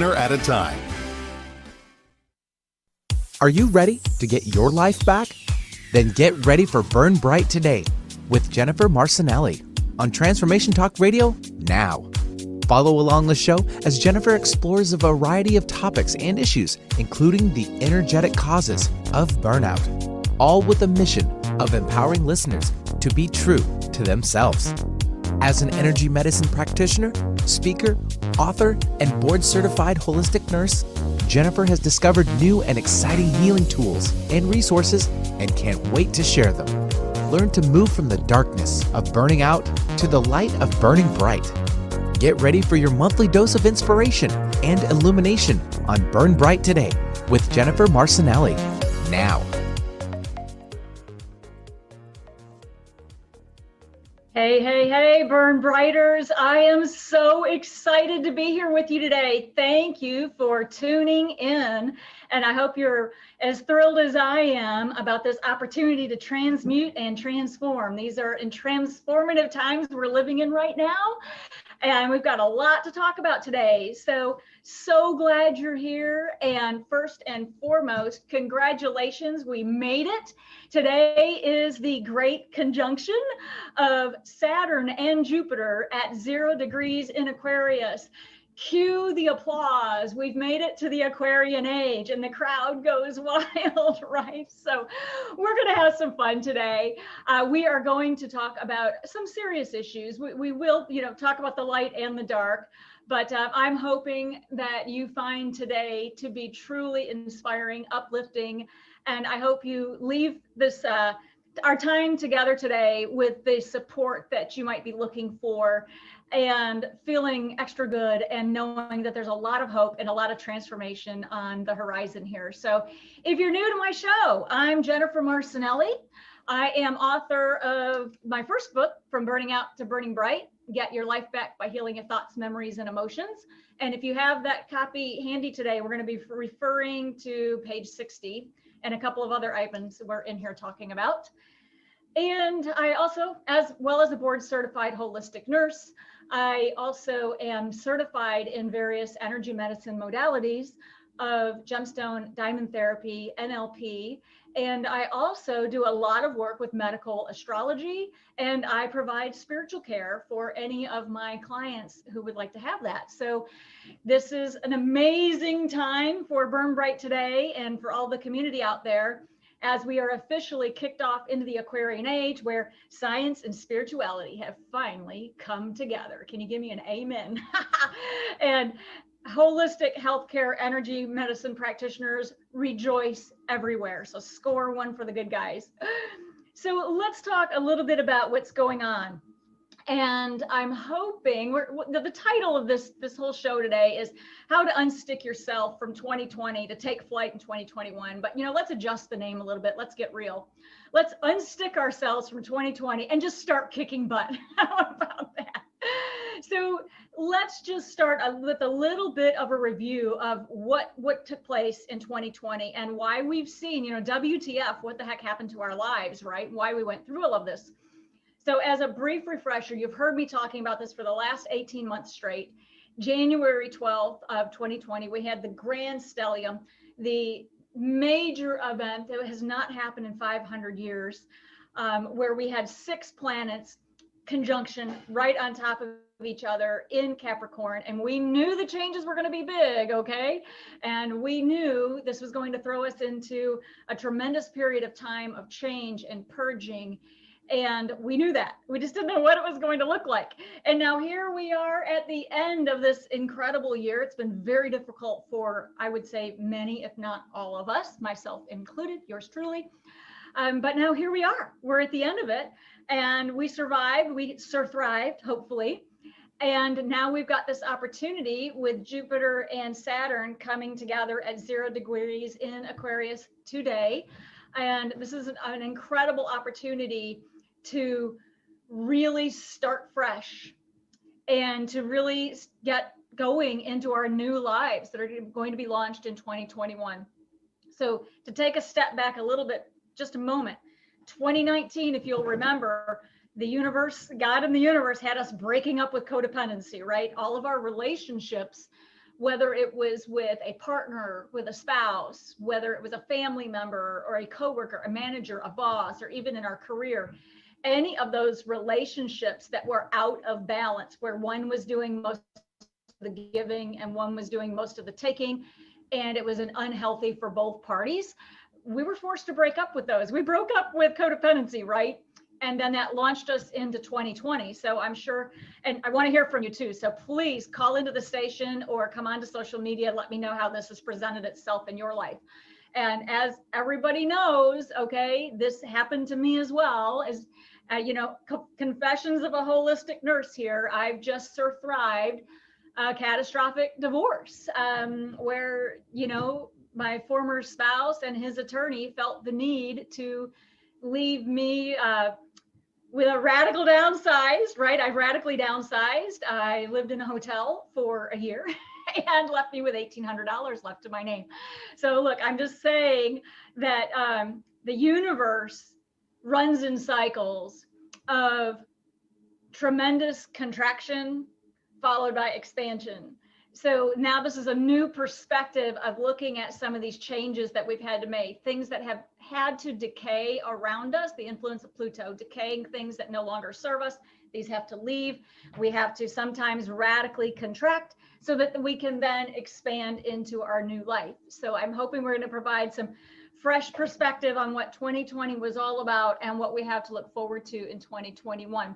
At a time. Are you ready to get your life back? Then get ready for Burn Bright Today with Jennifer Marcinelli on Transformation Talk Radio now. Follow along the show as Jennifer explores a variety of topics and issues, including the energetic causes of burnout, all with the mission of empowering listeners to be true to themselves. As an energy medicine practitioner, speaker, author, and board-certified holistic nurse, Jennifer has discovered new and exciting healing tools and resources and can't wait to share them. Learn to move from the darkness of burning out to the light of burning bright. Get ready for your monthly dose of inspiration and illumination on Burn Bright Today with Jennifer Marcinelli now. Hey, Burn Brighters. I am so excited to be here with you today. Thank you for tuning in. And I hope you're as thrilled as I am about this opportunity to transmute and transform. These are in transformative times we're living in right now. And we've got a lot to talk about today. So glad you're here. And first and foremost, congratulations, we made it. Today is the great conjunction of Saturn and Jupiter at 0 degrees in Aquarius. Cue the applause. We've made it to the Aquarian age and the crowd goes wild, right? So we're going to have some fun today. We are going to talk about some serious issues. We will, talk about the light and the dark, but I'm hoping that you find today to be truly inspiring, uplifting, and I hope you leave this our time together today with the support that you might be looking for and feeling extra good and knowing that there's a lot of hope and a lot of transformation on the horizon here. So if you're new to my show, I'm Jennifer Marcinelli. I am author of my first book, From Burning Out to Burning Bright, Get Your Life Back by Healing Your Thoughts, Memories, and Emotions. And if you have that copy handy today, we're going to be referring to page 60 and a couple of other items we're in here talking about. And I also, as well as a board certified holistic nurse, I also am certified in various energy medicine modalities of gemstone, diamond therapy, NLP, and I also do a lot of work with medical astrology, and I provide spiritual care for any of my clients who would like to have that. So this is an amazing time for Burn Bright Today and for all the community out there, as we are officially kicked off into the Aquarian age where science and spirituality have finally come together. Can you give me an amen? And holistic healthcare energy medicine practitioners rejoice everywhere. So score one for the good guys. So let's talk a little bit about what's going on. And I'm hoping the title of this whole show today is how to unstick yourself from 2020 to take flight in 2021. But let's adjust the name a little bit. Let's get real. Let's unstick ourselves from 2020 and just start kicking butt. How about that? So let's just start with a little bit of a review of what took place in 2020 and why we've seen, WTF, what the heck happened to our lives, right? Why we went through all of this. So as a brief refresher, you've heard me talking about this for the last 18 months straight. January 12th of 2020, we had the Grand Stellium, the major event that has not happened in 500 years, where we had 6 planets conjunction right on top of each other in Capricorn. And we knew the changes were going to be big, okay? And we knew this was going to throw us into a tremendous period of time of change and purging. And we knew that. We just didn't know what it was going to look like. And now here we are at the end of this incredible year. It's been very difficult for, I would say, many, if not all of us, myself included, yours truly. But now here we are. We're at the end of it. And we survived. We thrived, hopefully. And now we've got this opportunity with Jupiter and Saturn coming together at 0 degrees in Aquarius today. And this is an incredible opportunity to really start fresh and to really get going into our new lives that are going to be launched in 2021. So to take a step back a little bit, just a moment, 2019, if you'll remember, the universe, God and the universe had us breaking up with codependency, right? All of our relationships whether it was with a partner, with a spouse, whether it was a family member or a coworker, a manager, a boss, or even in our career, any of those relationships that were out of balance, where one was doing most of the giving and one was doing most of the taking, and it was an unhealthy for both parties, we were forced to break up with those. We broke up with codependency, right? And then that launched us into 2020. So I'm sure, and I want to hear from you too. So please call into the station or come onto social media. Let me know how this has presented itself in your life. And as everybody knows, okay, this happened to me as well. As confessions of a holistic nurse here. I've just survived a catastrophic divorce, where, my former spouse and his attorney felt the need to leave me with a radical downsize, right? I radically downsized. I lived in a hotel for a year and left me with $1,800 left to my name. So look, I'm just saying that the universe runs in cycles of tremendous contraction followed by expansion. So now this is a new perspective of looking at some of these changes that we've had to make, things that have had to decay around us, the influence of Pluto, decaying things that no longer serve us. These have to leave. We have to sometimes radically contract so that we can then expand into our new life. So I'm hoping we're going to provide some fresh perspective on what 2020 was all about and what we have to look forward to in 2021.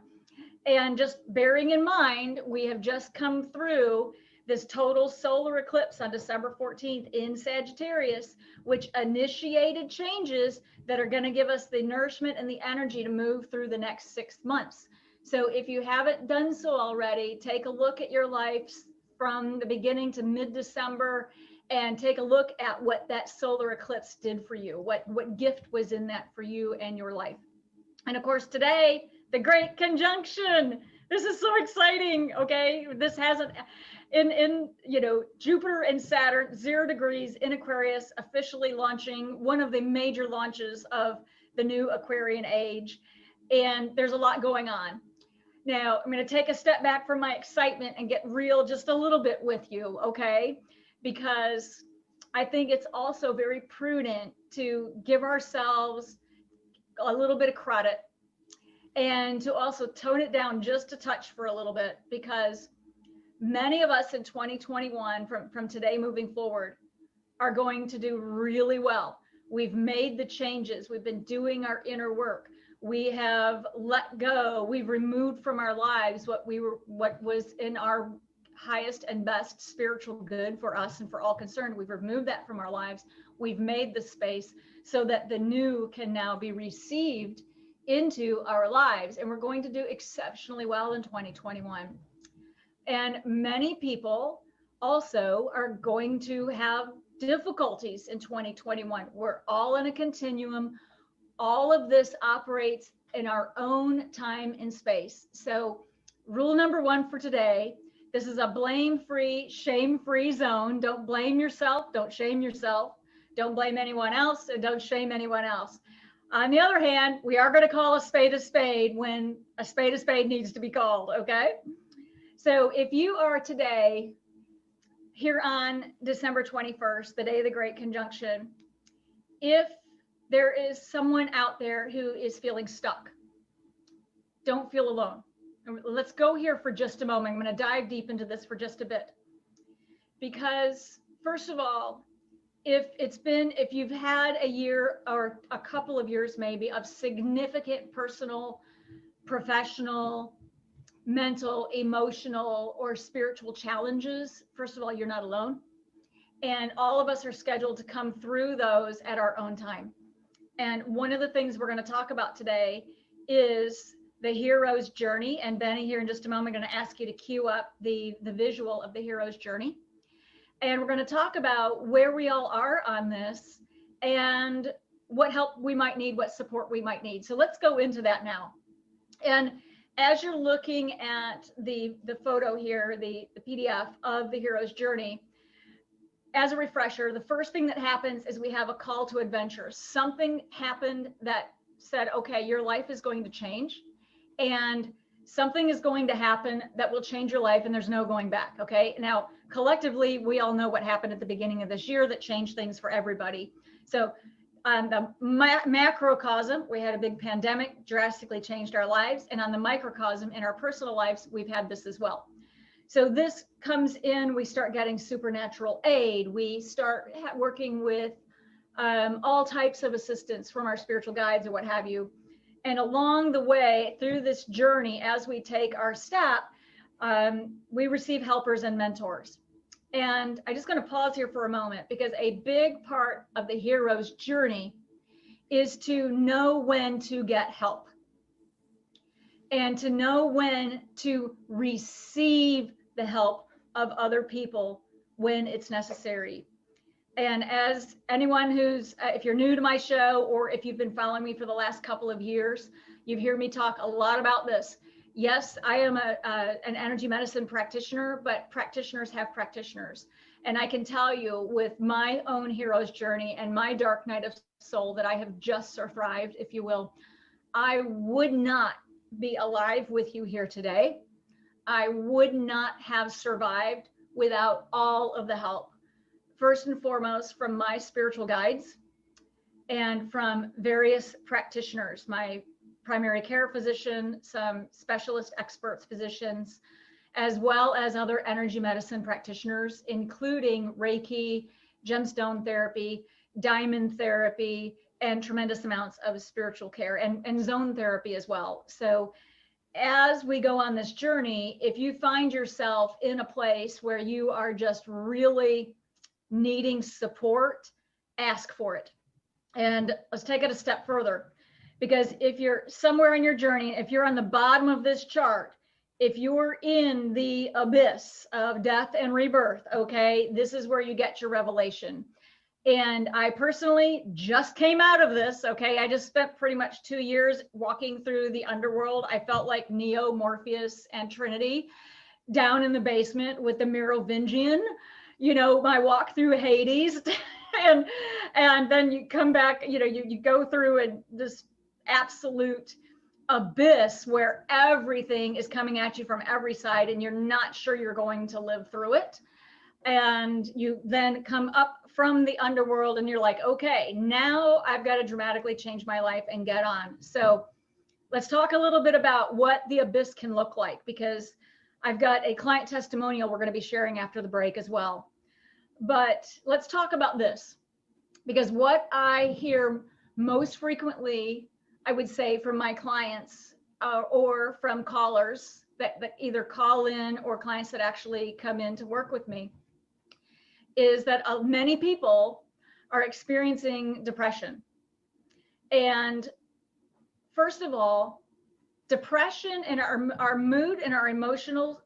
And just bearing in mind, we have just come through this total solar eclipse on December 14th in Sagittarius, which initiated changes that are going to give us the nourishment and the energy to move through the next 6 months. So if you haven't done so already, take a look at your life from the beginning to mid-December and take a look at what that solar eclipse did for you, what gift was in that for you and your life. And of course, today, the Great Conjunction. This is so exciting, okay? This hasn't, in Jupiter and Saturn, 0 degrees in Aquarius, officially launching one of the major launches of the new Aquarian age. And there's a lot going on. Now, I'm going to take a step back from my excitement and get real just a little bit with you, okay? Because I think it's also very prudent to give ourselves a little bit of credit and to also tone it down just a touch for a little bit, because many of us in 2021 from today moving forward are going to do really well. We've made the changes. We've been doing our inner work. We have let go. We've removed from our lives what was in our highest and best spiritual good for us and for all concerned. We've removed that from our lives. We've made the space so that the new can now be received into our lives. And we're going to do exceptionally well in 2021. And many people also are going to have difficulties in 2021. We're all in a continuum. All of this operates in our own time and space. So rule number 1 for today, this is a blame-free, shame-free zone. Don't blame yourself. Don't shame yourself. Don't blame anyone else, and don't shame anyone else. On the other hand, we are going to call a spade when a spade needs to be called, okay? So if you are today here on December 21st, the day of the Great Conjunction, if there is someone out there who is feeling stuck, don't feel alone. Let's go here for just a moment. I'm going to dive deep into this for just a bit. Because first of all, if you've had a year or a couple of years maybe of significant personal, professional, mental, emotional, or spiritual challenges, first of all, you're not alone. And all of us are scheduled to come through those at our own time. And one of the things we're going to talk about today is the hero's journey. And Benny, here in just a moment, I'm going to ask you to cue up the visual of the hero's journey. And we're going to talk about where we all are on this and what help we might need, what support we might need. So let's go into that now. And as you're looking at the photo here, the PDF of the hero's journey, as a refresher, the first thing that happens is we have a call to adventure. Something happened that said, okay, your life is going to change. And something is going to happen that will change your life and there's no going back. Okay. Now, collectively, we all know what happened at the beginning of this year that changed things for everybody. So on the macrocosm, we had a big pandemic, drastically changed our lives. And on the microcosm, in our personal lives, we've had this as well. So this comes in, we start getting supernatural aid. We start working with all types of assistance from our spiritual guides or what have you. And along the way, through this journey, as we take our step, we receive helpers and mentors. And I'm just going to pause here for a moment, because a big part of the hero's journey is to know when to get help and to know when to receive the help of other people when it's necessary. And as anyone who's, if you're new to my show, or if you've been following me for the last couple of years, you've heard me talk a lot about this. Yes, I am an energy medicine practitioner, but practitioners have practitioners. And I can tell you with my own hero's journey and my dark night of soul that I have just survived, if you will, I would not be alive with you here today. I would not have survived without all of the help. First and foremost, from my spiritual guides and from various practitioners, my primary care physician, some specialist experts, physicians, as well as other energy medicine practitioners, including Reiki, gemstone therapy, diamond therapy, and tremendous amounts of spiritual care and zone therapy as well. So as we go on this journey, if you find yourself in a place where you are just really needing support, ask for it. And let's take it a step further, because if you're somewhere in your journey, if you're on the bottom of this chart, if you're in the abyss of death and rebirth, okay, this is where you get your revelation. And I personally just came out of this, okay? I just spent pretty much 2 years walking through the underworld. I felt like Neo, Morpheus, and Trinity down in the basement with the Merovingian, you know, my walk through Hades. and then you come back, you know, you go through this absolute abyss where everything is coming at you from every side and you're not sure you're going to live through it. And you then come up from the underworld and you're like, okay, now I've got to dramatically change my life and get on. So let's talk a little bit about what the abyss can look like, because I've got a client testimonial we're going to be sharing after the break as well. But let's talk about this, because what I hear most frequently, I would say, from my clients or from callers that either call in or clients that actually come in to work with me, is that many people are experiencing depression. And first of all, depression and our mood and our emotional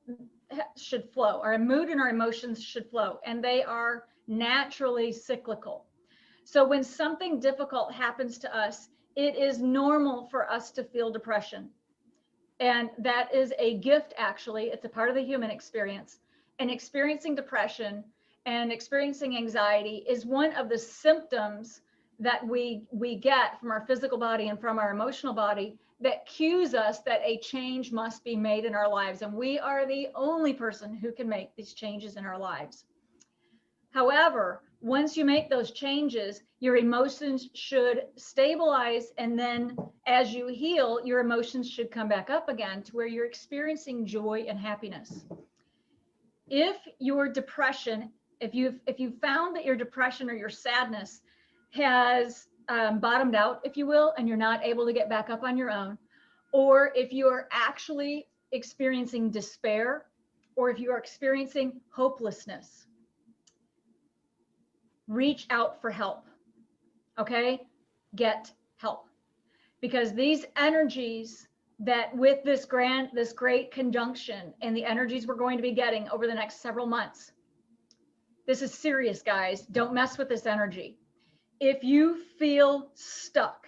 should flow. Our mood and our emotions should flow, and they are naturally cyclical. So when something difficult happens to us, it is normal for us to feel depression. And that is a gift, actually. It's a part of the human experience. And experiencing depression and experiencing anxiety is one of the symptoms that we get from our physical body and from our emotional body that cues us that a change must be made in our lives. And we are the only person who can make these changes in our lives. However, once you make those changes, your emotions should stabilize. And then as you heal, your emotions should come back up again to where you're experiencing joy and happiness. If your depression, if you've found that your depression or your sadness has bottomed out, if you will, and you're not able to get back up on your own, or if you are actually experiencing despair, or if you are experiencing hopelessness, reach out for help. Okay? Get help. Because these energies that with this great conjunction and the energies we're going to be getting over the next several months, this is serious, guys. Don't mess with this energy. If you feel stuck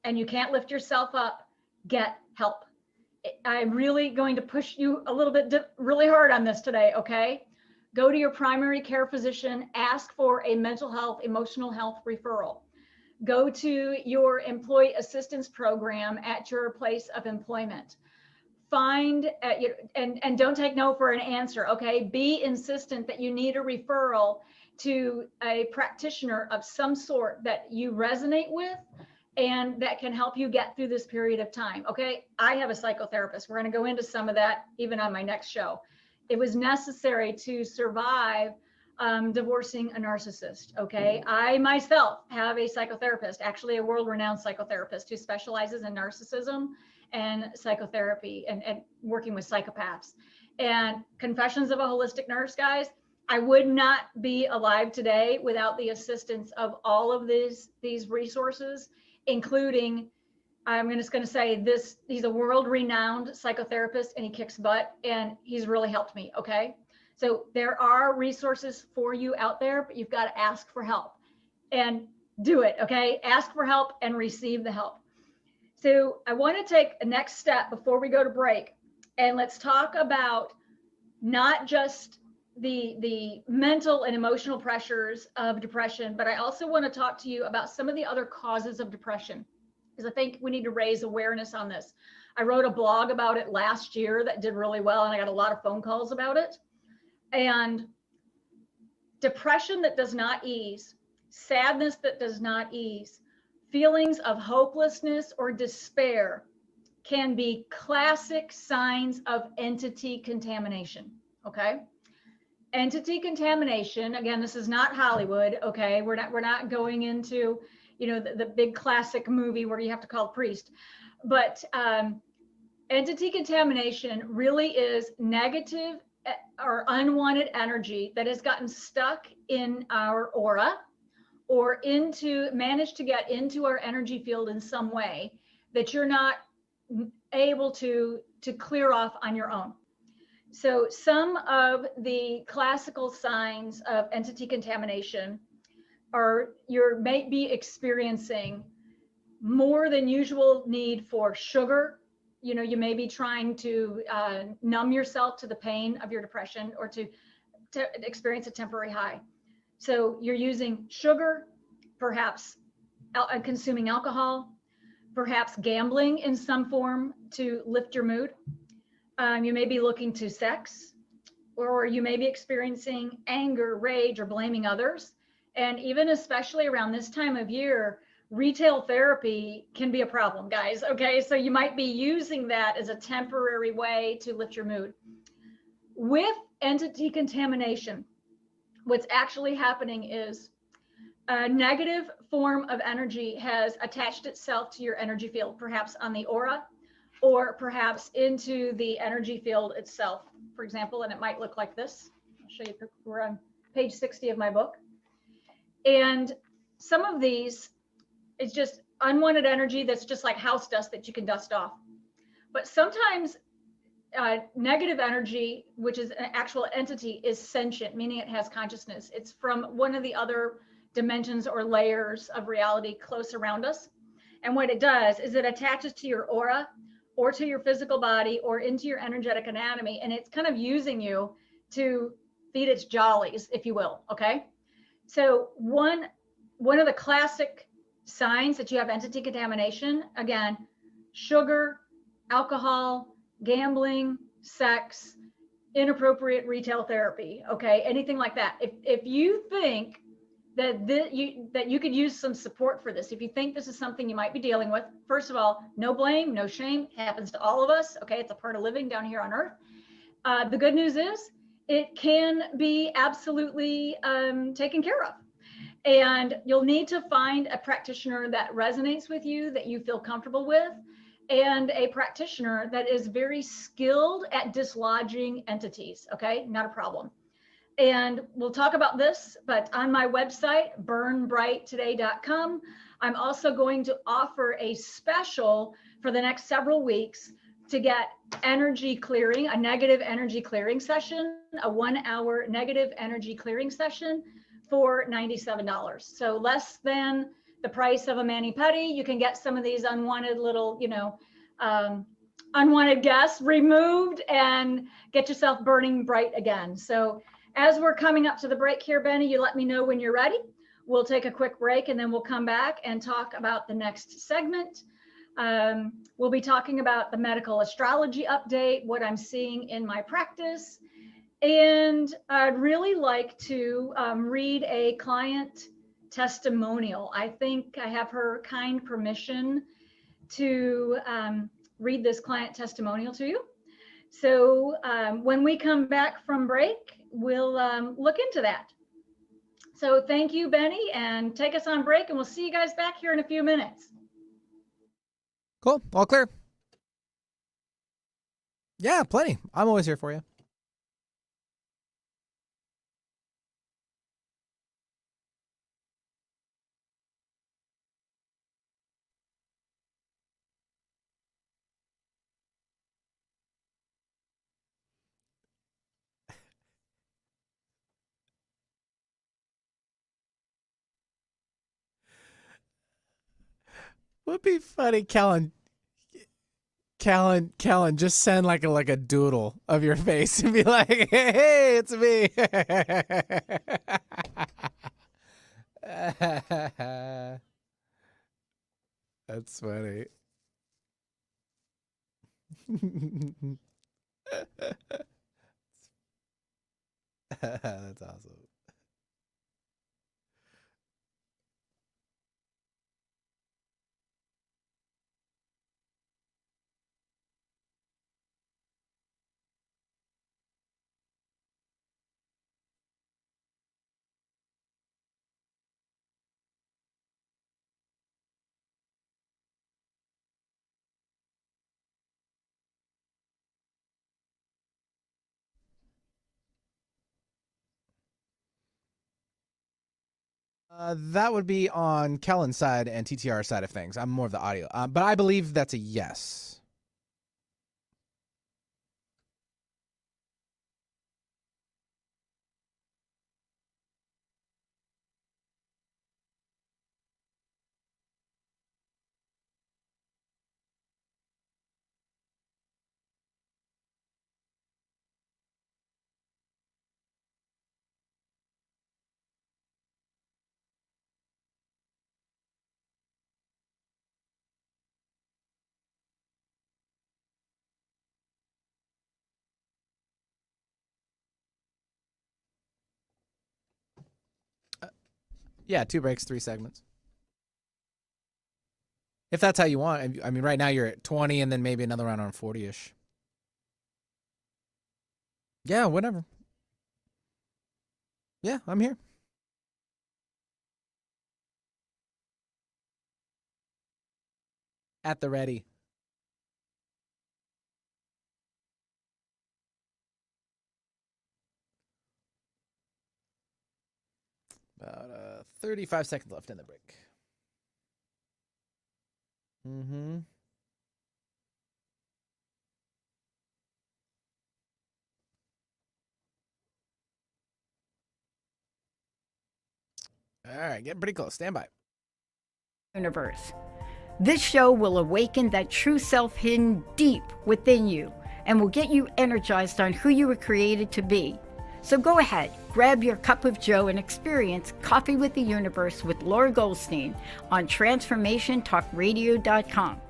and you can't lift yourself up, get help. I'm really going to push you a little bit really hard on this today, okay? Go to your primary care physician, ask for a mental health, emotional health referral. Go to your employee assistance program at your place of employment. find, and don't take no for an answer, okay? Be insistent that you need a referral to a practitioner of some sort that you resonate with and that can help you get through this period of time, okay? I have a psychotherapist. We're going to go into some of that even on my next show. It was necessary to survive divorcing a narcissist, okay? I myself have a psychotherapist, actually a world-renowned psychotherapist who specializes in narcissism and psychotherapy and working with psychopaths. And Confessions of a Holistic Nurse, guys, I would not be alive today without the assistance of all of these resources, including, I'm just going to say this, he's a world-renowned psychotherapist and he kicks butt and he's really helped me, okay? So there are resources for you out there, but you've got to ask for help and do it, okay? Ask for help and receive the help. So I want to take a next step before we go to break, and let's talk about not just the mental and emotional pressures of depression, but I also want to talk to you about some of the other causes of depression, because I think we need to raise awareness on this. I wrote a blog about it last year that did really well, and I got a lot of phone calls about it. And depression that does not ease, sadness that does not ease, feelings of hopelessness or despair can be classic signs of entity contamination, okay? Entity contamination, again, this is not Hollywood, okay? We're not going into, you know, the big classic movie where you have to call a priest. But entity contamination really is negative or unwanted energy that has gotten stuck in our aura or managed to get into our energy field in some way that you're not able to clear off on your own. So some of the classical signs of entity contamination are you may be experiencing more than usual need for sugar. You know, you may be trying to numb yourself to the pain of your depression or to experience a temporary high. So you're using sugar, perhaps consuming alcohol, perhaps gambling in some form to lift your mood. You may be looking to sex, or you may be experiencing anger, rage, or blaming others. And even especially around this time of year, retail therapy can be a problem, guys. Okay, so you might be using that as a temporary way to lift your mood. With entity contamination, what's actually happening is a negative form of energy has attached itself to your energy field, perhaps on the aura, or perhaps into the energy field itself, for example, and it might look like this. I'll show you, we're on page 60 of my book. And some of these, it's just unwanted energy that's just like house dust that you can dust off. But sometimes negative energy, which is an actual entity, is sentient, meaning it has consciousness. It's from one of the other dimensions or layers of reality close around us. And what it does is it attaches to your aura or to your physical body or into your energetic anatomy. And it's kind of using you to feed its jollies, if you will. Okay. So one of the classic signs that you have entity contamination, again, sugar, alcohol, gambling, sex, inappropriate retail therapy, okay, anything like that. If you think that you could use some support for this, if you think this is something you might be dealing with, first of all, no blame, no shame, it happens to all of us, okay, it's a part of living down here on earth. The good news is it can be absolutely taken care of. And you'll need to find a practitioner that resonates with you, that you feel comfortable with, and a practitioner that is very skilled at dislodging entities, okay? Not a problem. And we'll talk about this, but on my website, burnbrighttoday.com, I'm also going to offer a special for the next several weeks to get energy clearing, a negative energy clearing session, a 1-hour negative energy clearing session for $97. So less than the price of a mani-pedi. You can get some of these unwanted little, unwanted guests removed and get yourself burning bright again. So as we're coming up to the break here, Benny, you let me know when you're ready. We'll take a quick break and then we'll come back and talk about the next segment. We'll be talking about the medical astrology update, what I'm seeing in my practice. And I'd really like to read a client testimonial. I think I have her kind permission to read this client testimonial to you. So when we come back from break, we'll look into that. So thank you, Benny, and take us on break, and we'll see you guys back here in a few minutes. Cool. All clear. Yeah, plenty. I'm always here for you. Would be funny, Callan, just send like a doodle of your face and be like, hey, it's me. That's funny. That's awesome. That would be on Kellen's side and TTR side of things. I'm more of the audio, but I believe that's a yes. Yeah, 2 breaks, 3 segments. If that's how you want. I mean, right now you're at 20 and then maybe another round on 40-ish. Yeah, whatever. Yeah, I'm here. At the ready. About 35 seconds left in the break. Mm-hmm. All right, getting pretty close. Stand by. Universe. This show will awaken that true self hidden deep within you and will get you energized on who you were created to be. So go ahead, grab your cup of joe and experience Coffee with the Universe with Laura Goldstein on TransformationTalkRadio.com.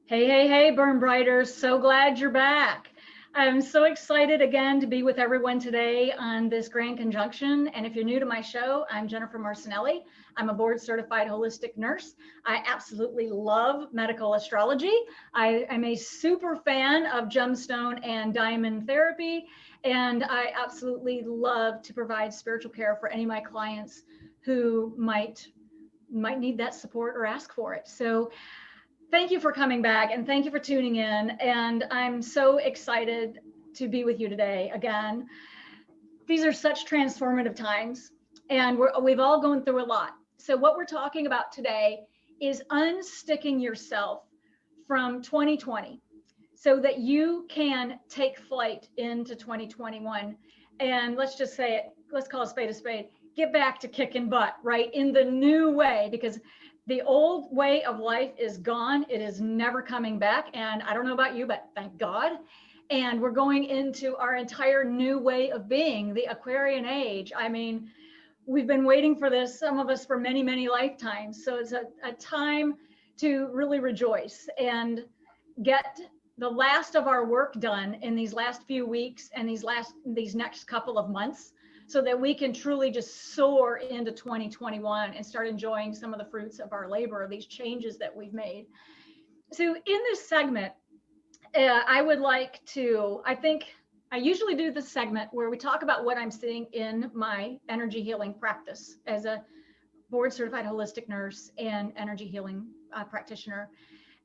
Hey, Burn Brighters. So glad you're back. I'm so excited again to be with everyone today on this grand conjunction. And if you're new to my show, I'm Jennifer Marcinelli. I'm a board certified holistic nurse. I absolutely love medical astrology. I'm a super fan of gemstone and diamond therapy. And I absolutely love to provide spiritual care for any of my clients who might need that support or ask for it. So thank you for coming back and thank you for tuning in. And I'm so excited to be with you today again. These are such transformative times and we've all gone through a lot. So what we're talking about today is unsticking yourself from 2020 so that you can take flight into 2021. And let's just say it, let's call a spade, get back to kicking butt, right? In the new way, because The old way of life is gone. It is never coming back. And I don't know about you, but thank God. And we're going into our entire new way of being, the Aquarian age. I mean, we've been waiting for this, some of us for many, many lifetimes. So it's a time to really rejoice and get the last of our work done in these last few weeks and these next couple of months, so that we can truly just soar into 2021 and start enjoying some of the fruits of our labor, these changes that we've made. So in this segment, I would like to, I usually do this segment where we talk about what I'm seeing in my energy healing practice as a board certified holistic nurse and energy healing practitioner.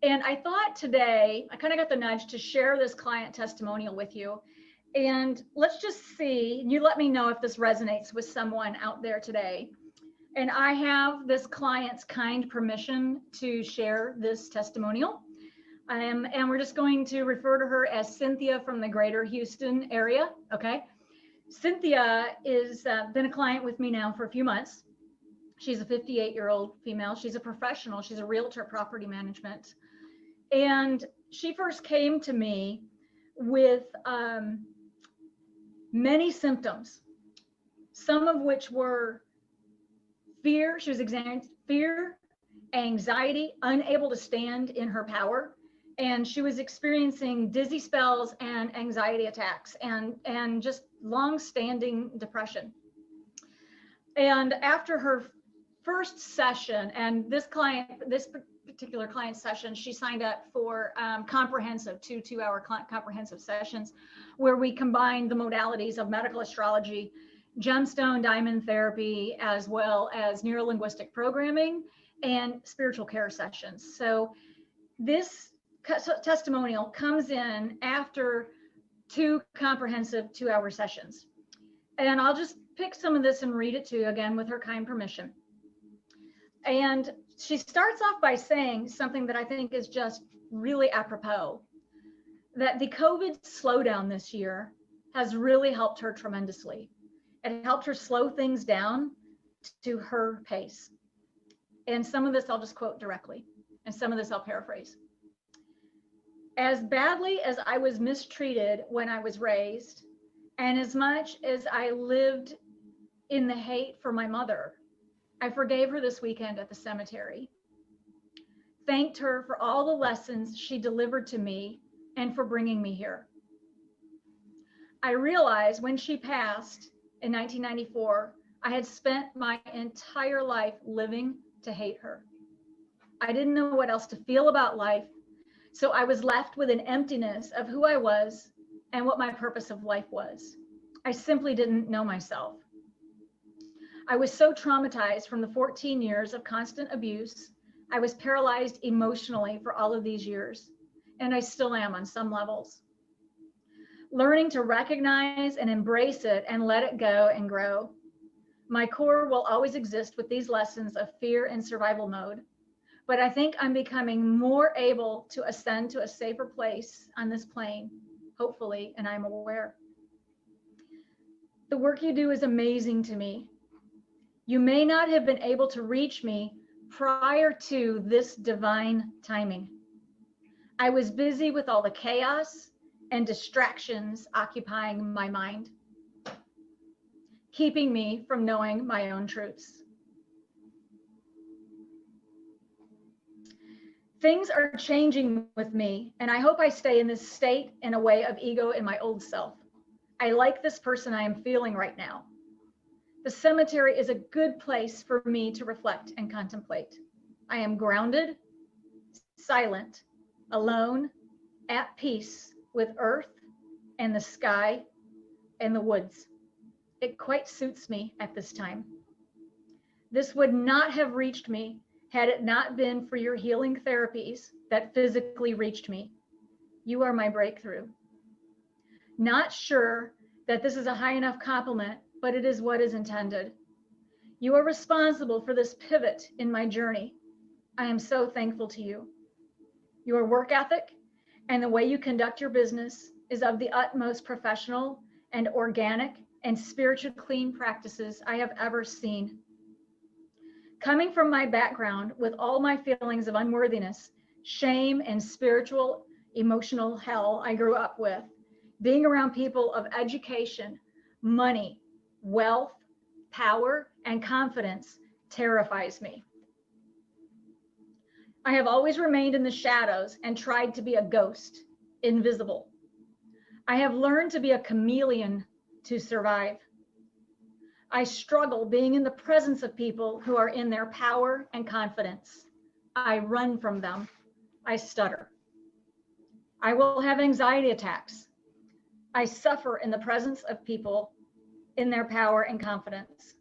And I thought today, I kind of got the nudge to share this client testimonial with you. And let's just see, you let me know if this resonates with someone out there today. And I have this client's kind permission to share this testimonial. And we're just going to refer to her as Cynthia from the greater Houston area, okay? Cynthia is been a client with me now for a few months. She's a 58-year-old female. She's a professional. She's a realtor, property management. And she first came to me with many symptoms, some of which were fear. She was experiencing fear, anxiety, unable to stand in her power. And she was experiencing dizzy spells and anxiety attacks and just long-standing depression. And after her first session, and this particular client session, she signed up for comprehensive, two-hour comprehensive sessions where we combined the modalities of medical astrology, gemstone diamond therapy, as well as neurolinguistic programming and spiritual care sessions. So this testimonial comes in after 2 comprehensive 2-hour sessions. And I'll just pick some of this and read it to you again with her kind permission. And she starts off by saying something that I think is just really apropos, that the COVID slowdown this year has really helped her tremendously. It helped her slow things down to her pace. And some of this I'll just quote directly, and some of this I'll paraphrase. As badly as I was mistreated when I was raised, and as much as I lived in the hate for my mother, I forgave her this weekend at the cemetery, thanked her for all the lessons she delivered to me and for bringing me here. I realized when she passed in 1994, I had spent my entire life living to hate her. I didn't know what else to feel about life, so I was left with an emptiness of who I was and what my purpose of life was. I simply didn't know myself. I was so traumatized from the 14 years of constant abuse. I was paralyzed emotionally for all of these years, and I still am on some levels. Learning to recognize and embrace it and let it go and grow. My core will always exist with these lessons of fear and survival mode, but I think I'm becoming more able to ascend to a safer place on this plane, hopefully, and I'm aware. The work you do is amazing to me. You may not have been able to reach me prior to this divine timing. I was busy with all the chaos and distractions occupying my mind, keeping me from knowing my own truths. Things are changing with me, and I hope I stay in this state in a way of ego in my old self. I like this person I am feeling right now. The cemetery is a good place for me to reflect and contemplate. I am grounded, silent, alone, at peace with earth and the sky and the woods. It quite suits me at this time. This would not have reached me had it not been for your healing therapies that physically reached me. You are my breakthrough. Not sure that this is a high enough compliment, but it is what is intended. You are responsible for this pivot in my journey. I am so thankful to you. Your work ethic and the way you conduct your business is of the utmost professional and organic and spiritual clean practices I have ever seen. Coming from my background with all my feelings of unworthiness, shame, and spiritual, emotional hell I grew up with, being around people of education, money, wealth, power, and confidence terrifies me. I have always remained in the shadows and tried to be a ghost, invisible. I have learned to be a chameleon to survive. I struggle being in the presence of people who are in their power and confidence. I run from them. I stutter. I will have anxiety attacks. I suffer in the presence of people in their power and confidence.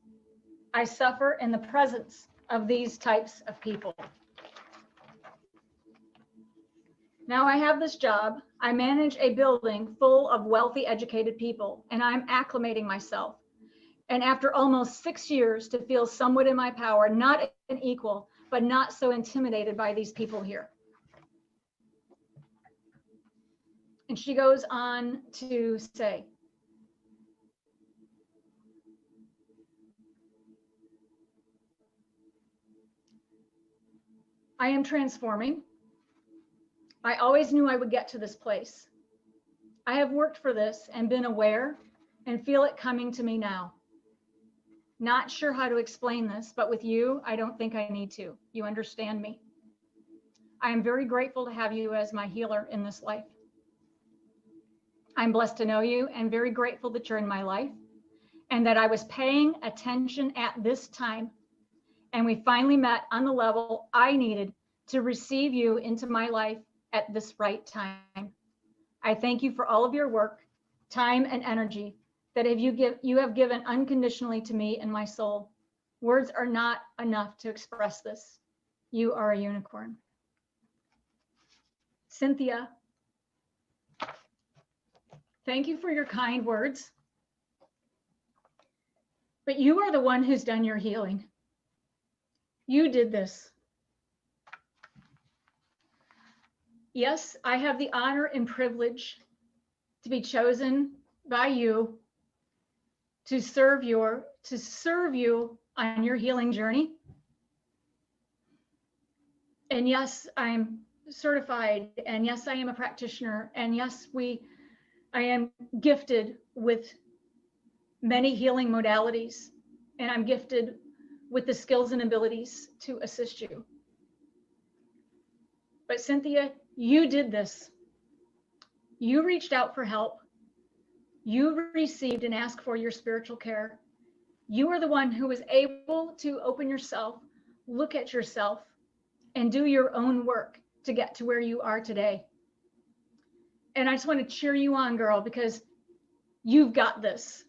I suffer in the presence of these types of people. Now I have this job. I manage a building full of wealthy, educated people, and I'm acclimating myself. And after almost 6 years to feel somewhat in my power, not an equal, but not so intimidated by these people here. And she goes on to say, I am transforming. I always knew I would get to this place. I have worked for this and been aware and feel it coming to me now. Not sure how to explain this, but with you, I don't think I need to. You understand me. I am very grateful to have you as my healer in this life. I'm blessed to know you and very grateful that you're in my life and that I was paying attention at this time. And we finally met on the level I needed to receive you into my life at this right time. I thank you for all of your work, time, and energy that you have given unconditionally to me and my soul. Words are not enough to express this. You are a unicorn. Cynthia, thank you for your kind words. But you are the one who's done your healing. You did this. Yes, I have the honor and privilege to be chosen by you to serve you on your healing journey. And yes, I'm certified, and yes, I am a practitioner, and yes, I am gifted with many healing modalities, and I'm gifted with the skills and abilities to assist you. But Cynthia, you did this. You reached out for help. You received and asked for your spiritual care. You are the one who was able to open yourself, look at yourself, and do your own work to get to where you are today. And I just want to cheer you on, girl, because you've got this.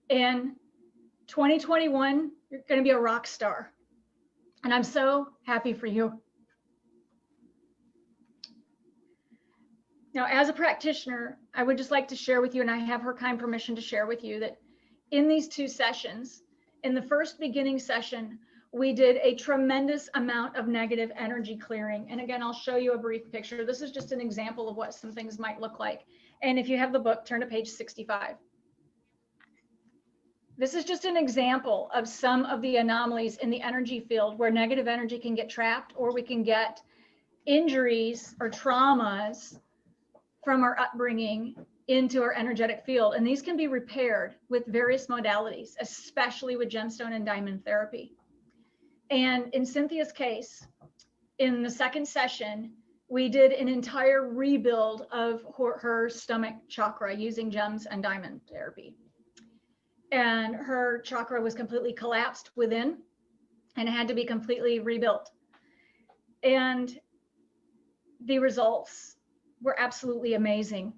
In 2021, you're going to be a rock star. And I'm so happy for you. Now, as a practitioner, I would just like to share with you, and I have her kind permission to share with you, that in these 2 sessions, in the first beginning session, we did a tremendous amount of negative energy clearing. And again, I'll show you a brief picture. This is just an example of what some things might look like. And if you have the book, turn to page 65. This is just an example of some of the anomalies in the energy field where negative energy can get trapped, or we can get injuries or traumas from our upbringing into our energetic field. And these can be repaired with various modalities, especially with gemstone and diamond therapy. And in Cynthia's case, in the second session, we did an entire rebuild of her stomach chakra using gems and diamond therapy. And her chakra was completely collapsed within and had to be completely rebuilt. And the results were absolutely amazing.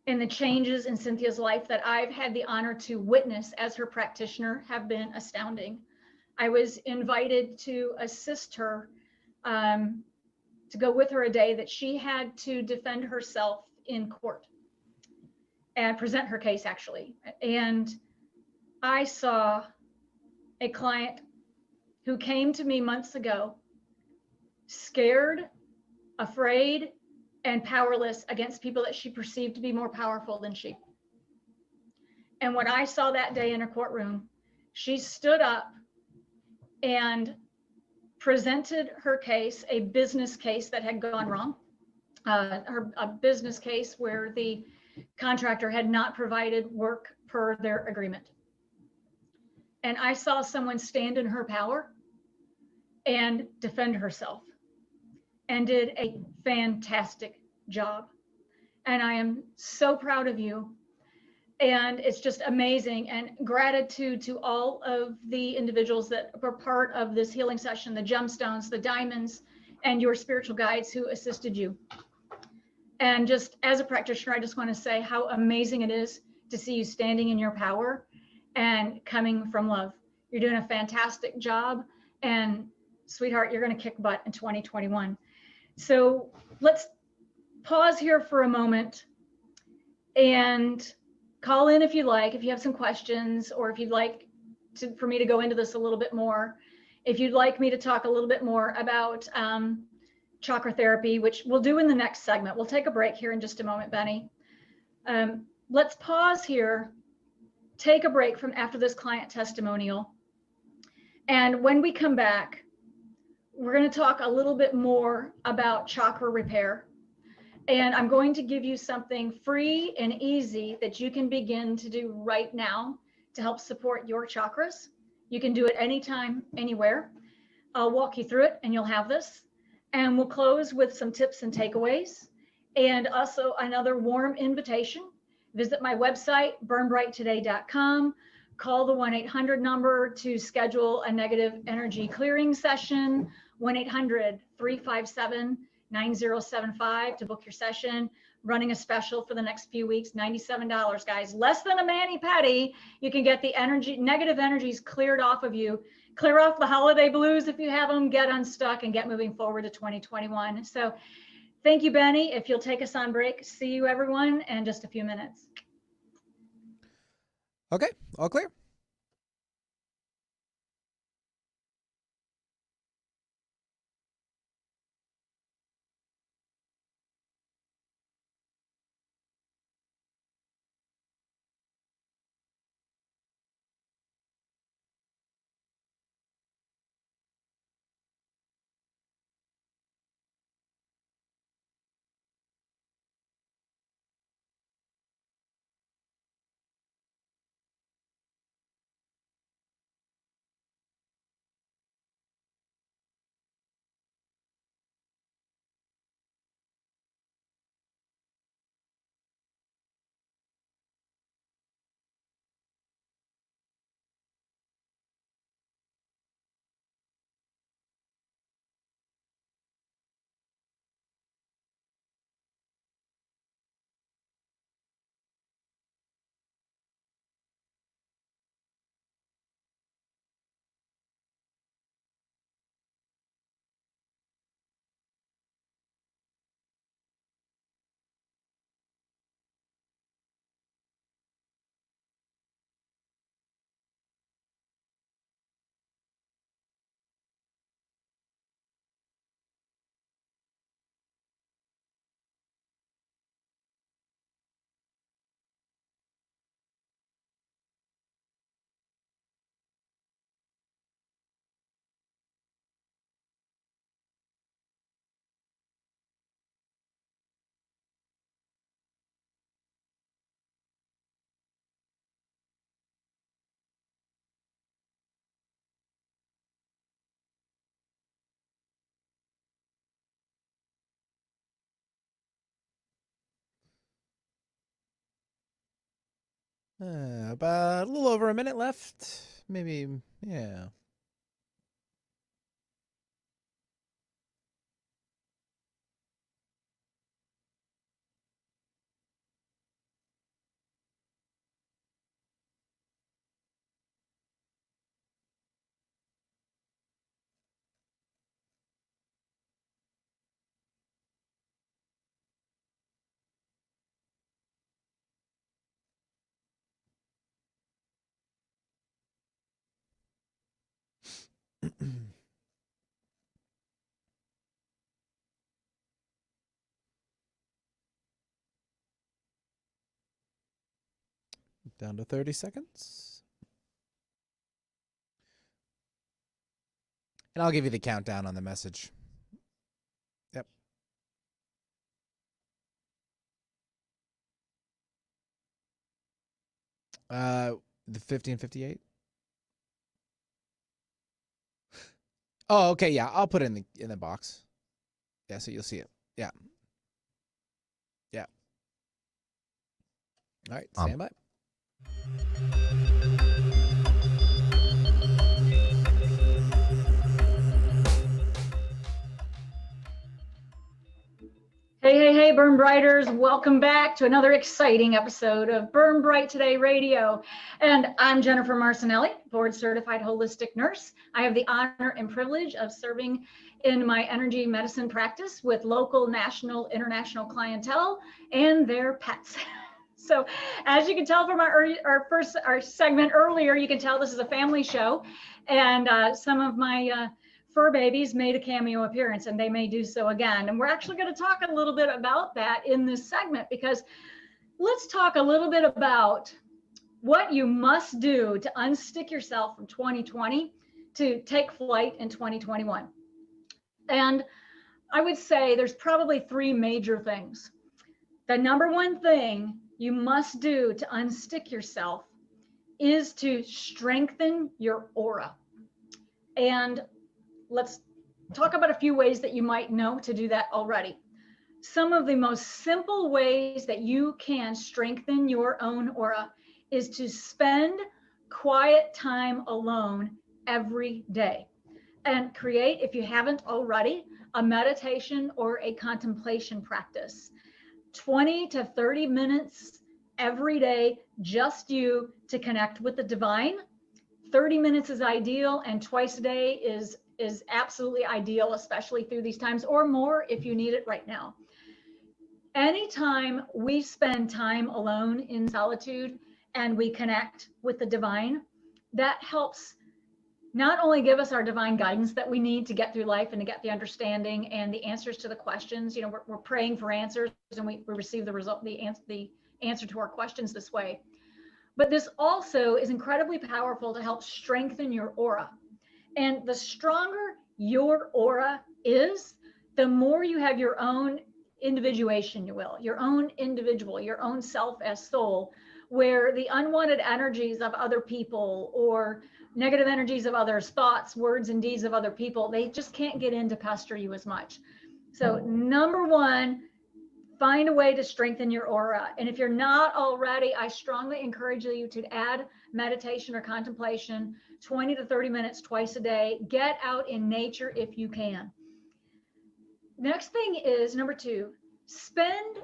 And the changes in Cynthia's life that I've had the honor to witness as her practitioner have been astounding. I was invited to assist her, to go with her a day that she had to defend herself in court and present her case, actually. And I saw a client who came to me months ago, scared, afraid, and powerless against people that she perceived to be more powerful than she. And what I saw that day in her courtroom, she stood up and presented her case, a business case that had gone wrong, a business case where the contractor had not provided work per their agreement. And I saw someone stand in her power and defend herself and did a fantastic job. And I am so proud of you. And it's just amazing. And gratitude to all of the individuals that were part of this healing session, the gemstones, the diamonds, and your spiritual guides who assisted you. And just as a practitioner, I just want to say how amazing it is to see you standing in your power and coming from love. You're doing a fantastic job. And sweetheart, you're going to kick butt in 2021. So let's pause here for a moment and call in if you like, if you have some questions, or if you'd like for me to go into this a little bit more. If you'd like me to talk a little bit more about chakra therapy, which we'll do in the next segment. We'll take a break here in just a moment, Benny. Let's pause here, take a break from after this client testimonial. And when we come back, we're going to talk a little bit more about chakra repair. And I'm going to give you something free and easy that you can begin to do right now to help support your chakras. You can do it anytime, anywhere. I'll walk you through it and you'll have this. And we'll close with some tips and takeaways, and also another warm invitation. Visit my website, burnbrighttoday.com. Call the 1-800 number to schedule a negative energy clearing session, 1-800-357-9075 to book your session. Running a special for the next few weeks, $97, guys. Less than a mani-pedi. You can get the negative energies cleared off of you. Clear off the holiday blues if you have them, get unstuck, and get moving forward to 2021. So thank you, Benny. If you'll take us on break, see you everyone in just a few minutes. Okay, all clear. About a little over a minute left. Maybe, yeah. Down to 30 seconds. And I'll give you the countdown on the message. Yep. The 15:58. Oh, okay, yeah. I'll put it in the box. Yeah, so you'll see it. Yeah. Yeah. All right, stand by. Hey, Burn Brighters. Welcome back to another exciting episode of Burn Bright Today Radio. And I'm Jennifer Marcinelli, board certified holistic nurse. I have the honor and privilege of serving in my energy medicine practice with local, national, international clientele and their pets. So as you can tell from our segment earlier, you can tell this is a family show, and some of my fur babies made a cameo appearance, and they may do so again. And we're actually going to talk a little bit about that in this segment, because let's talk a little bit about what you must do to unstick yourself from 2020 to take flight in 2021. And I would say there's probably three major things. The number one thing you must do to unstick yourself is to strengthen your aura. And let's talk about a few ways that you might know to do that already. Some of the most simple ways that you can strengthen your own aura is to spend quiet time alone every day, and create, if you haven't already, a meditation or a contemplation practice. 20 to 30 minutes every day, just you, to connect with the divine. 30 minutes is ideal, and twice a day is absolutely ideal, especially through these times, or more if you need it right now. Anytime we spend time alone in solitude and we connect with the divine, that helps not only give us our divine guidance that we need to get through life and to get the understanding and the answers to the questions. You know, we're praying for answers, and we receive the result, the answer to our questions this way. But this also is incredibly powerful to help strengthen your aura. And the stronger your aura is, the more you have your own individuation, your own individual, your own self as soul, where the unwanted energies of other people or negative energies of others, thoughts, words, and deeds of other people, they just can't get in to pester you as much. So number one, find a way to strengthen your aura. And if you're not already, I strongly encourage you to add meditation or contemplation, 20 to 30 minutes twice a day. Get out in nature if you can. Next thing is number two, spend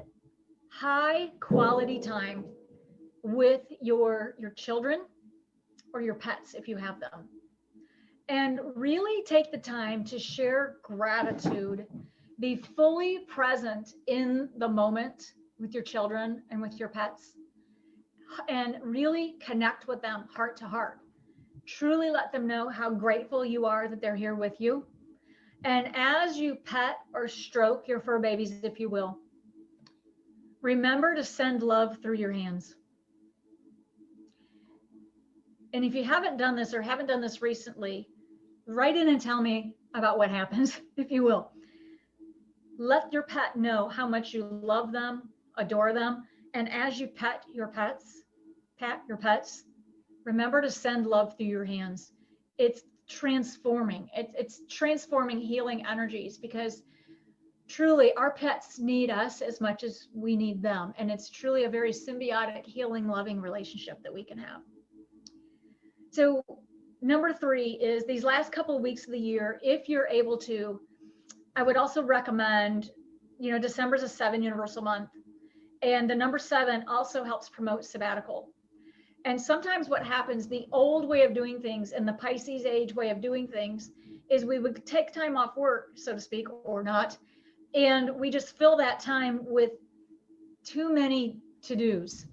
high quality time with your children or your pets if you have them. And really take the time to share gratitude. Be fully present in the moment with your children and with your pets, and really connect with them heart to heart. Truly let them know how grateful you are that they're here with you. And as you pet or stroke your fur babies, if you will, remember to send love through your hands. And if you haven't done this or haven't done this recently, write in and tell me about what happens, if you will. Let your pet know how much you love them, adore them. And as you pat your pets, remember to send love through your hands. It's transforming. It's transforming healing energies, because truly our pets need us as much as we need them. And it's truly a very symbiotic, healing, loving relationship that we can have. So number three is these last couple of weeks of the year, if you're able to, I would also recommend, December's a 7 universal month, and the number 7 also helps promote sabbatical. And sometimes what happens, the old way of doing things and the Pisces age way of doing things, is we would take time off work, so to speak, or not, and we just fill that time with too many to-dos,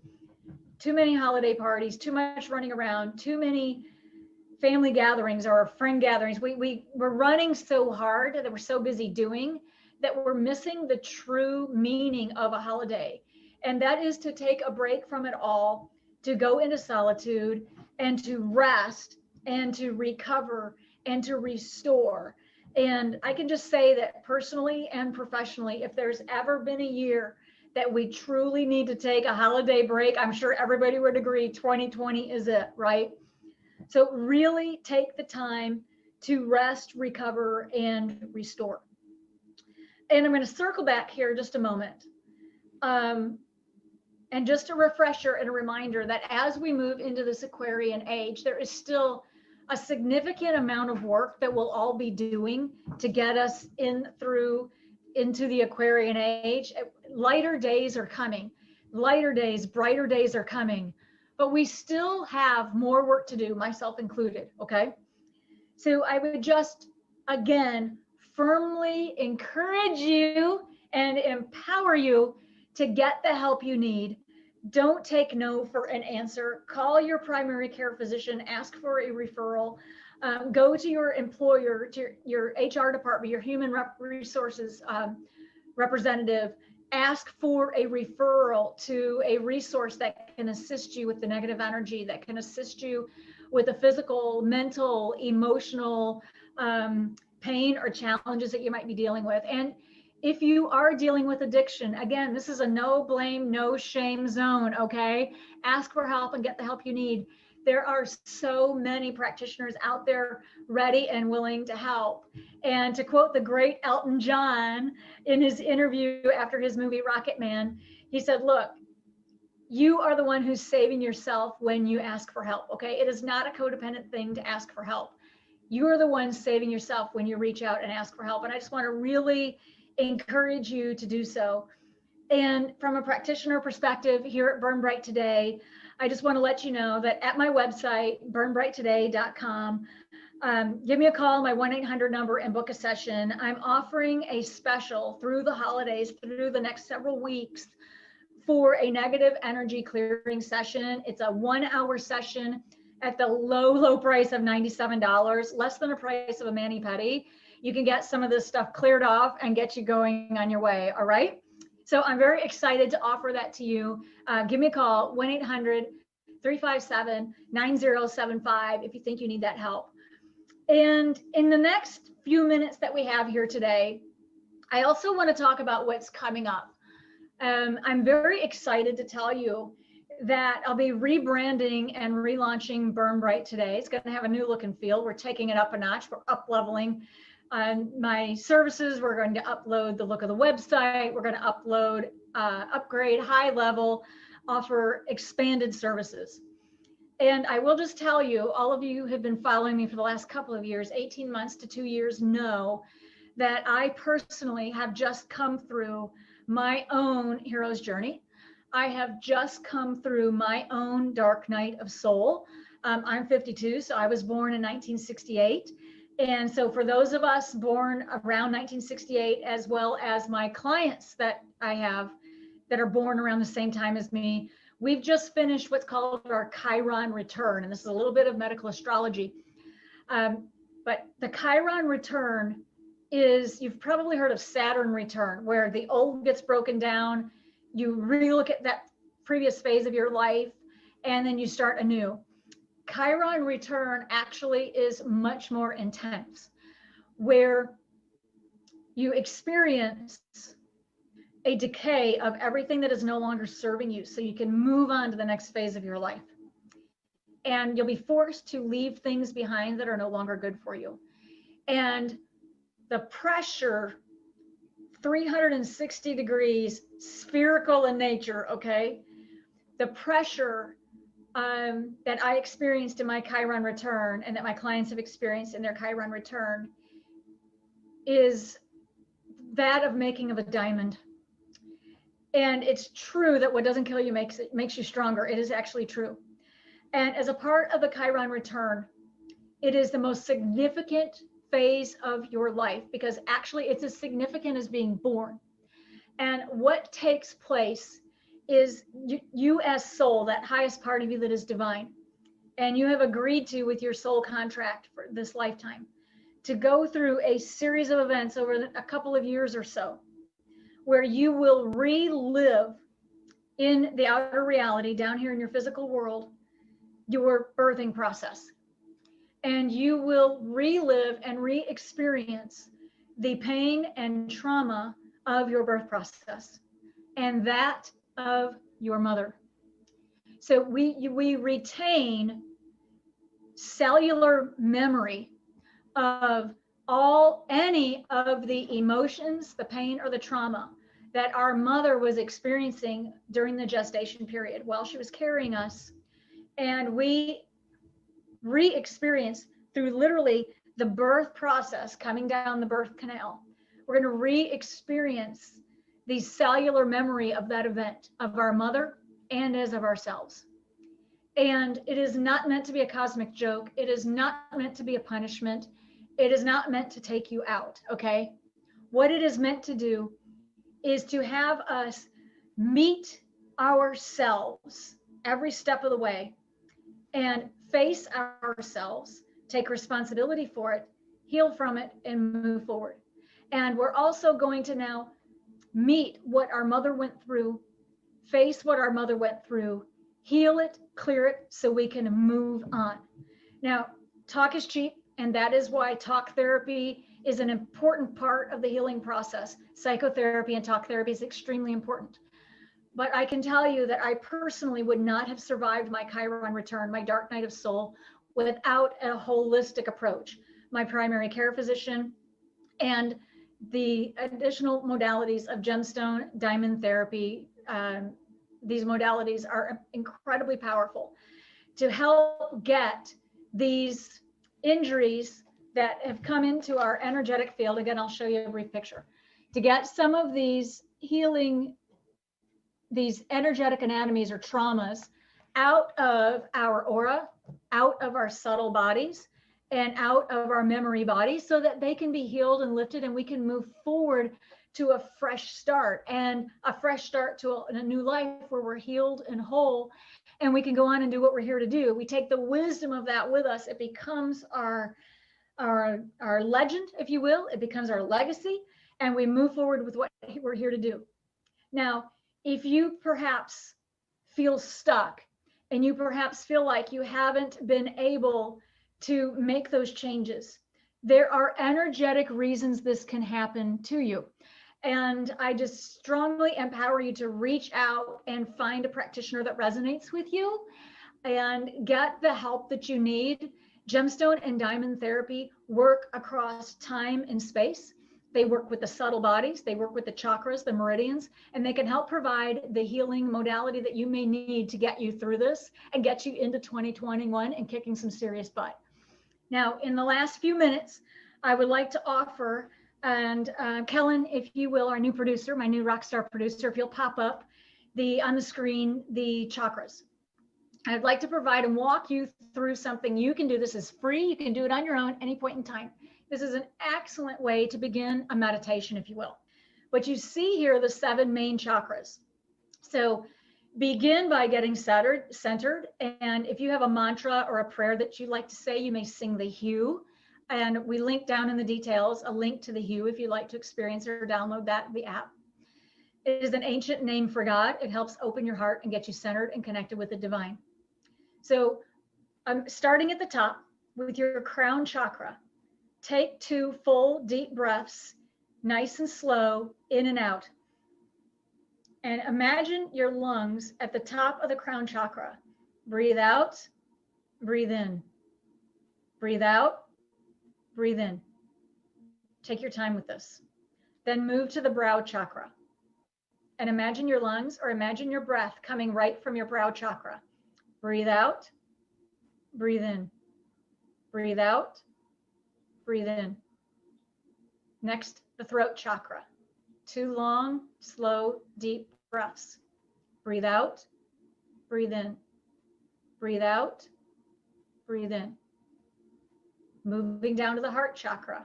too many holiday parties, too much running around, too many family gatherings or friend gatherings. We're running so hard that we're so busy doing that we're missing the true meaning of a holiday. And that is to take a break from it all, to go into solitude and to rest and to recover and to restore. And I can just say that personally and professionally, if there's ever been a year that we truly need to take a holiday break, I'm sure everybody would agree 2020 is it, right? So really take the time to rest, recover, and restore. And I'm going to circle back here just a moment. And just a refresher and a reminder that as we move into this Aquarian age, there is still a significant amount of work that we'll all be doing to get us into the Aquarian age. Lighter days are coming. Lighter days, brighter days are coming. But we still have more work to do, myself included, okay? So I would just, again, firmly encourage you and empower you to get the help you need. Don't take no for an answer. Call your primary care physician, ask for a referral. Go to your employer, to your HR department, your human resources representative. Ask for a referral to a resource that can assist you with the negative energy, that can assist you with the physical, mental, emotional pain or challenges that you might be dealing with. And if you are dealing with addiction, again, this is a no blame, no shame zone, okay? Ask for help and get the help you need. There are so many practitioners out there ready and willing to help. And to quote the great Elton John in his interview after his movie Rocket Man, he said, look, you are the one who's saving yourself when you ask for help, okay? It is not a codependent thing to ask for help. You are the one saving yourself when you reach out and ask for help. And I just want to really encourage you to do so. And from a practitioner perspective here at Burn Bright Today, I just want to let you know that at my website, burnbrighttoday.com, give me a call, my 1-800 number, and book a session. I'm offering a special through the holidays, through the next several weeks, for a negative energy clearing session. It's a 1-hour session at the low price of $97, less than the price of a mani-pedi. You can get some of this stuff cleared off and get you going on your way, all right? So I'm very excited to offer that to you. Give me a call, 1-800-357-9075 if you think you need that help. And in the next few minutes that we have here today, I also want to talk about what's coming up. I'm very excited to tell you that I'll be rebranding and relaunching Burn Bright Today. It's going to have a new look and feel. We're taking it up a notch. We're up-leveling my services. We're going to upload the look of the website. We're going to upgrade, high level, offer expanded services. And I will just tell you, all of you who have been following me for the last couple of years, 18 months to 2 years, know that I personally have just come through my own hero's journey. I have just come through my own dark night of soul. I'm 52, so I was born in 1968. And so for those of us born around 1968, as well as my clients that I have that are born around the same time as me, we've just finished what's called our Chiron Return. And this is a little bit of medical astrology. But the Chiron Return is, you've probably heard of Saturn Return, where the old gets broken down, you relook at that previous phase of your life, and then you start anew. Chiron Return actually is much more intense, where you experience a decay of everything that is no longer serving you, so you can move on to the next phase of your life. And you'll be forced to leave things behind that are no longer good for you. And the pressure, 360 degrees, spherical in nature, okay? The pressure that I experienced in my Chiron Return, and that my clients have experienced in their Chiron Return, is that of making of a diamond. And it's true that what doesn't kill you makes you stronger. It is actually true. And as a part of the Chiron Return, it is the most significant phase of your life, because actually it's as significant as being born. And what takes place is you as soul, that highest part of you that is divine, and you have agreed to, with your soul contract for this lifetime, to go through a series of events over a couple of years or so, where you will relive in the outer reality, down here in your physical world, your birthing process. and you will relive and re-experience the pain and trauma of your birth process and that of your mother. So we retain cellular memory of any of the emotions, the pain or the trauma that our mother was experiencing during the gestation period while she was carrying us. And we re-experience through literally the birth process coming down the birth canal. We're going to re-experience the cellular memory of that event of our mother and as of ourselves. And it is not meant to be a cosmic joke. It is not meant to be a punishment. It is not meant to take you out, okay? What it is meant to do is to have us meet ourselves every step of the way and face ourselves, take responsibility for it, heal from it, and move forward. And we're also going to now meet what our mother went through, face what our mother went through, heal it, clear it, so we can move on. Now, talk is cheap, and that is why talk therapy is an important part of the healing process. Psychotherapy and talk therapy is extremely important. But I can tell you that I personally would not have survived my Chiron return, my dark night of soul, without a holistic approach. My primary care physician and the additional modalities of gemstone, diamond therapy, these modalities are incredibly powerful to help get these injuries that have come into our energetic field. Again, I'll show you a brief picture. To get some of these healing, these energetic anatomies or traumas out of our aura, out of our subtle bodies, and out of our memory bodies so that they can be healed and lifted and we can move forward to a fresh start and a fresh start to a new life where we're healed and whole and we can go on and do what we're here to do. We take the wisdom of that with us. It becomes our legend, if you will. It becomes our legacy and we move forward with what we're here to do. Now, if you perhaps feel stuck and you perhaps feel like you haven't been able to make those changes, there are energetic reasons this can happen to you. And I just strongly empower you to reach out and find a practitioner that resonates with you and get the help that you need. Gemstone and diamond therapy work across time and space. They work with the subtle bodies, they work with the chakras, the meridians, and they can help provide the healing modality that you may need to get you through this and get you into 2021 and kicking some serious butt. Now, in the last few minutes, I would like to offer, and Kellen, if you will, our new producer, my new rock star producer, if you'll pop up on the screen, the chakras. I'd like to provide and walk you through something you can do. This is free. You can do it on your own, any point in time. This is an excellent way to begin a meditation, if you will. What you see here are the 7 main chakras. So begin by getting centered. And if you have a mantra or a prayer that you'd like to say, you may sing the hue. And we link down in the details a link to the hue if you'd like to experience or download the app. It is an ancient name for God. It helps open your heart and get you centered and connected with the divine. So I'm starting at the top with your crown chakra. Take 2 full deep breaths, nice and slow, in and out. And imagine your lungs at the top of the crown chakra. Breathe out, breathe in. Breathe out, breathe in. Take your time with this. Then move to the brow chakra. And imagine your lungs or imagine your breath coming right from your brow chakra. Breathe out, breathe in. Breathe out, breathe in. Next, the throat chakra. 2 long, slow, deep breaths. Breathe out, breathe in. Breathe out, breathe in. Moving down to the heart chakra.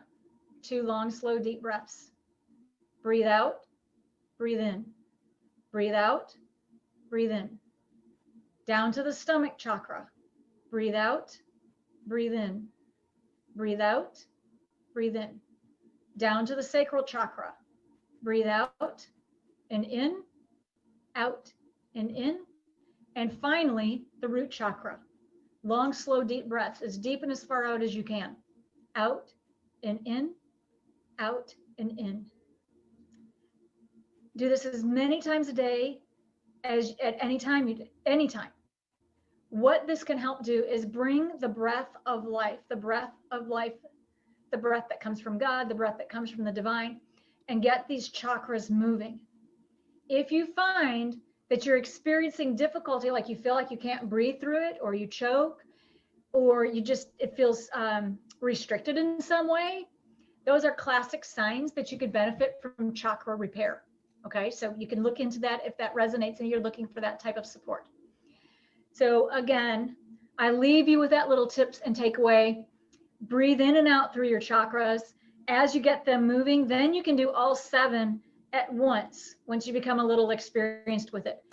2 long, slow, deep breaths. Breathe out, breathe in. Breathe out, breathe in. Down to the stomach chakra. Breathe out, breathe in. Breathe out, breathe in. Down to the sacral chakra. Breathe out and in, out and in. And finally, the root chakra. long, slow, deep breaths, as deep and as far out as you can. Out and in, out and in. Do this as many times a day as at any time anytime. What this can help do is bring the breath of life, the breath of life, the breath that comes from God, the breath that comes from the divine, and get these chakras moving. If you find that you're experiencing difficulty, like you feel like you can't breathe through it, or you choke, or it feels restricted in some way, those are classic signs that you could benefit from chakra repair. Okay, so you can look into that if that resonates and you're looking for that type of support. So again, I leave you with that little tips and takeaway. Breathe in and out through your chakras. As you get them moving, then you can do all 7 at once you become a little experienced with it.